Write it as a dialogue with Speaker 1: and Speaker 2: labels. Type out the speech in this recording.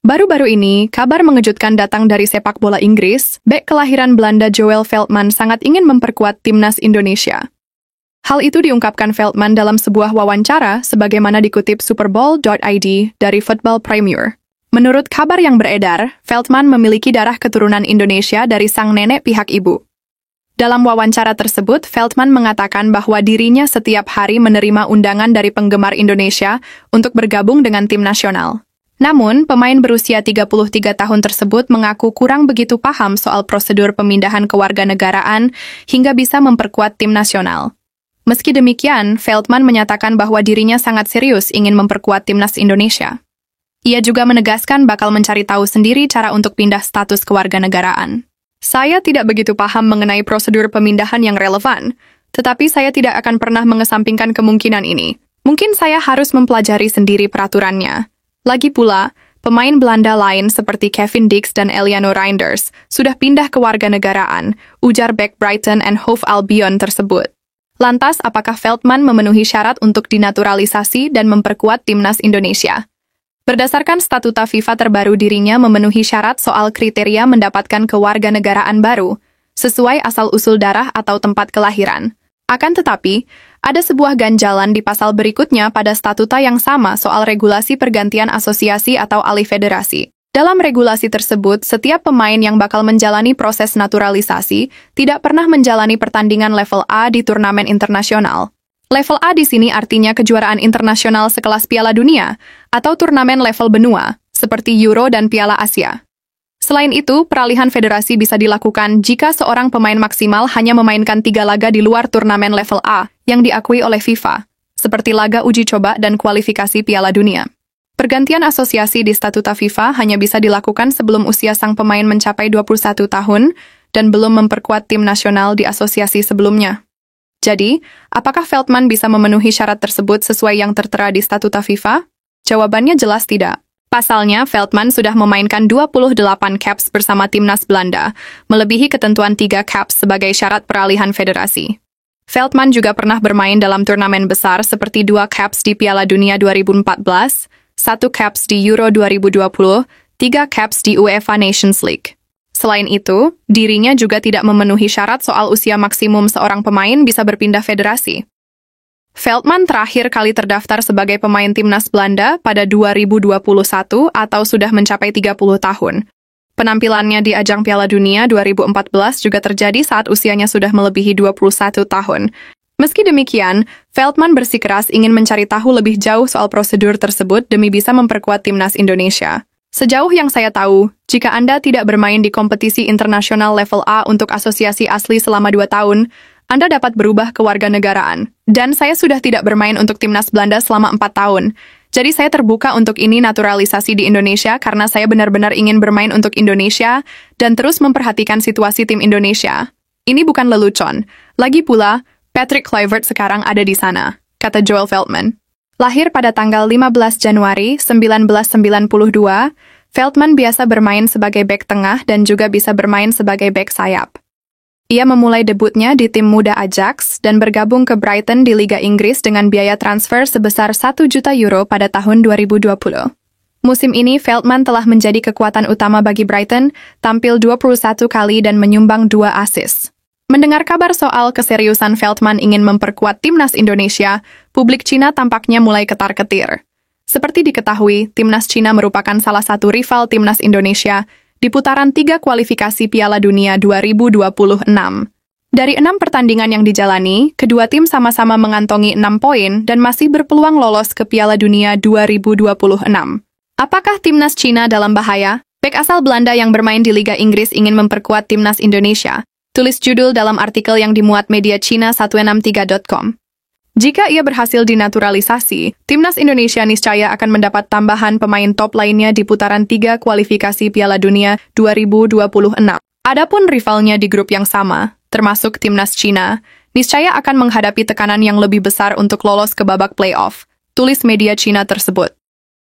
Speaker 1: Baru-baru ini, kabar mengejutkan datang dari sepak bola Inggris. Bek kelahiran Belanda Joel Veltman sangat ingin memperkuat timnas Indonesia. Hal itu diungkapkan Veltman dalam sebuah wawancara sebagaimana dikutip Superbowl.id dari Football Premier. Menurut kabar yang beredar, Veltman memiliki darah keturunan Indonesia dari sang nenek pihak ibu. Dalam wawancara tersebut, Veltman mengatakan bahwa dirinya setiap hari menerima undangan dari penggemar Indonesia untuk bergabung dengan tim nasional. Namun, pemain berusia 33 tahun tersebut mengaku kurang begitu paham soal prosedur pemindahan kewarganegaraan hingga bisa memperkuat tim nasional. Meski demikian, Veltman menyatakan bahwa dirinya sangat serius ingin memperkuat timnas Indonesia. Ia juga menegaskan bakal mencari tahu sendiri cara untuk pindah status kewarganegaraan. Saya tidak begitu paham mengenai prosedur pemindahan yang relevan, tetapi saya tidak akan pernah mengesampingkan kemungkinan ini. Mungkin saya harus mempelajari sendiri peraturannya. Lagi pula, pemain Belanda lain seperti Kevin Dix dan Eliano Reinders sudah pindah ke warganegaraan, ujar bek Brighton and Hove Albion tersebut. Lantas, apakah Veltman memenuhi syarat untuk dinaturalisasi dan memperkuat timnas Indonesia? Berdasarkan statuta FIFA terbaru, dirinya memenuhi syarat soal kriteria mendapatkan kewarganegaraan baru, sesuai asal-usul darah atau tempat kelahiran. Akan tetapi, ada sebuah ganjalan di pasal berikutnya pada statuta yang sama soal regulasi pergantian asosiasi atau alih federasi. Dalam regulasi tersebut, setiap pemain yang bakal menjalani proses naturalisasi tidak pernah menjalani pertandingan level A di turnamen internasional. Level A di sini artinya kejuaraan internasional sekelas Piala Dunia atau turnamen level benua, seperti Euro dan Piala Asia. Selain itu, peralihan federasi bisa dilakukan jika seorang pemain maksimal hanya memainkan 3 laga di luar turnamen level A yang diakui oleh FIFA, seperti laga uji coba dan kualifikasi Piala Dunia. Pergantian asosiasi di statuta FIFA hanya bisa dilakukan sebelum usia sang pemain mencapai 21 tahun dan belum memperkuat tim nasional di asosiasi sebelumnya. Jadi, apakah Veltman bisa memenuhi syarat tersebut sesuai yang tertera di statuta FIFA? Jawabannya jelas tidak. Pasalnya, Veltman sudah memainkan 28 caps bersama timnas Belanda, melebihi ketentuan 3 caps sebagai syarat peralihan federasi. Veltman juga pernah bermain dalam turnamen besar seperti 2 caps di Piala Dunia 2014, 1 caps di Euro 2020, 3 caps di UEFA Nations League. Selain itu, dirinya juga tidak memenuhi syarat soal usia maksimum seorang pemain bisa berpindah federasi. Veltman terakhir kali terdaftar sebagai pemain timnas Belanda pada 2021 atau sudah mencapai 30 tahun. Penampilannya di ajang Piala Dunia 2014 juga terjadi saat usianya sudah melebihi 21 tahun. Meski demikian, Veltman bersikeras ingin mencari tahu lebih jauh soal prosedur tersebut demi bisa memperkuat timnas Indonesia. Sejauh yang saya tahu, jika Anda tidak bermain di kompetisi internasional level A untuk asosiasi asli selama 2 tahun, Anda dapat berubah ke warganegaraan. Dan saya sudah tidak bermain untuk timnas Belanda selama 4 tahun. Jadi saya terbuka untuk ini naturalisasi di Indonesia karena saya benar-benar ingin bermain untuk Indonesia dan terus memperhatikan situasi tim Indonesia. Ini bukan lelucon. Lagi pula, Patrick Kluivert sekarang ada di sana, kata Joel Veltman. Lahir pada tanggal 15 Januari 1992, Veltman biasa bermain sebagai bek tengah dan juga bisa bermain sebagai bek sayap. Ia memulai debutnya di tim muda Ajax dan bergabung ke Brighton di Liga Inggris dengan biaya transfer sebesar 1 juta euro pada tahun 2020. Musim ini, Veltman telah menjadi kekuatan utama bagi Brighton, tampil 21 kali dan menyumbang 2 assist. Mendengar kabar soal keseriusan Veltman ingin memperkuat timnas Indonesia, publik Cina tampaknya mulai ketar-ketir. Seperti diketahui, timnas Cina merupakan salah satu rival timnas Indonesia di putaran 3 kualifikasi Piala Dunia 2026. Dari 6 pertandingan yang dijalani, kedua tim sama-sama mengantongi 6 poin dan masih berpeluang lolos ke Piala Dunia 2026. Apakah timnas Cina dalam bahaya? Bek asal Belanda yang bermain di Liga Inggris ingin memperkuat timnas Indonesia. Tulis judul dalam artikel yang dimuat media Cina 163.com. Jika ia berhasil dinaturalisasi, timnas Indonesia niscaya akan mendapat tambahan pemain top lainnya di putaran 3 kualifikasi Piala Dunia 2026. Adapun rivalnya di grup yang sama, termasuk timnas Cina, niscaya akan menghadapi tekanan yang lebih besar untuk lolos ke babak playoff, tulis media Cina tersebut.